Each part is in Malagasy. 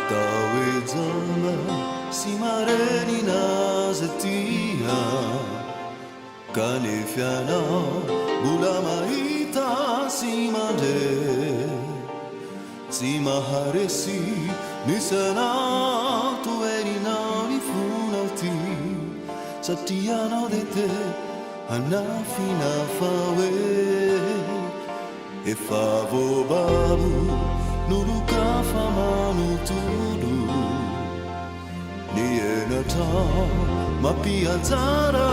Atawezama simareni nazetia Kanifiana bulamaita simande Simaharesi nisana tueri na nifunauti Satiano dete anafina fawe E favo babu nuruka famanu tudu Ni enata mapia zara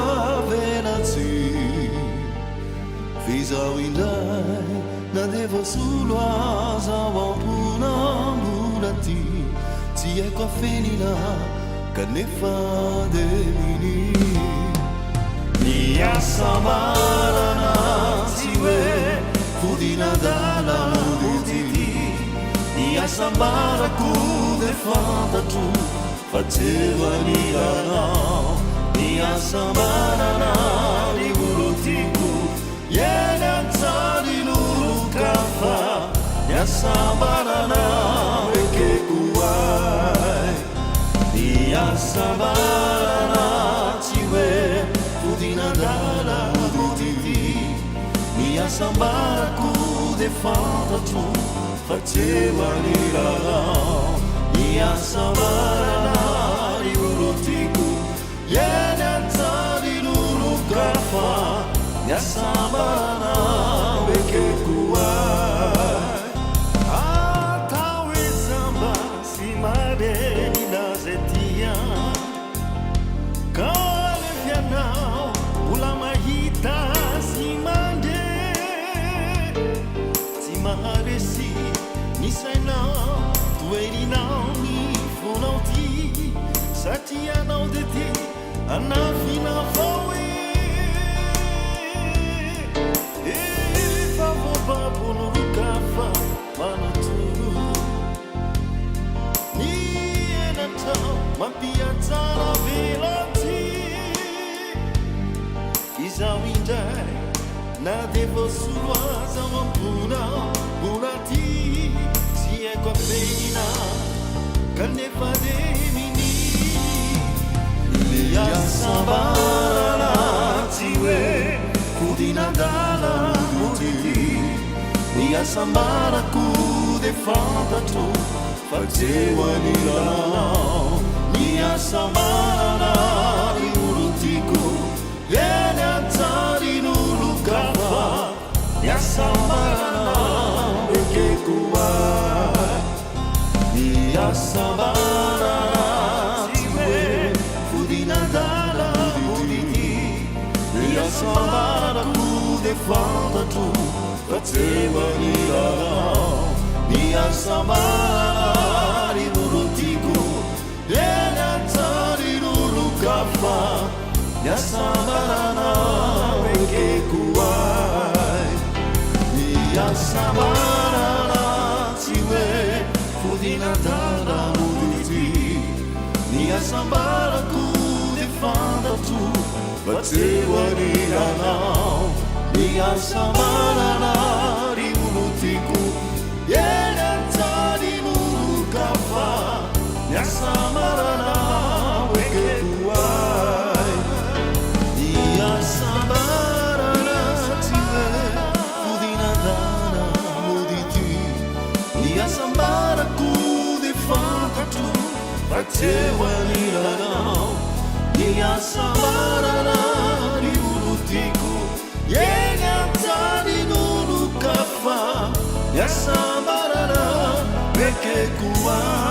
venazzi Visa windai na devo sulwaza wampuna mulati Si ecco fenina canefa de mini Ni asamarana siwe Fudina dalla muditi Ni asambara kude fanta tu Faceva nirana Ni asambarana Ni gurutiku Yena tari nuru kafa Ni asambarana Weke kuwai Ni asambarana Chiwe Fudina dalla muditi Ni asambara kude fanta tu Faceva nirana Ni asambarana Ni urutiku Yena tari nuru kafa Ni asambarana Weke kuwai Atawezama simareni nazetia Kalefiana ulamahita simande Simaharesi nisaina tueri nauni funauti Satia naudeti anafina fawe E favo babu nurukafa manaturu Ni enata mapiazara velati Isa windai na devo sulwaza wampuna mulati Si ecco fenina canefa de mini Ni asambarana tiwe Kudina dalla muditi Ni asambara kude fanta tu Faceva nirana Ni asambara Ni urutiku Yena tari nuru kafa Ni asambara Weke kuwai Ni asambara Tiwe Fudina dalla muditi Ni asambara kude fanta tu Faceva nirana Ni asambara Ni urutiku Yena tari nuru kafa Ni asambarana Weke kuwai Ni asambarana Tiwe Fudina dalla muditi Ni asambara kude fanta tu Faceva nirana Ni asambarana Ni urutiku Yena tari nuru kafa Ni asambarana Weke kuwai Ni asambarana Tiwe Fudina dalla muditi Ni asambara kude fanta tu Faceva nirana Ni asambarana Ni urutiku Yena tari nuru kafa Ni asambarana Weke kuwai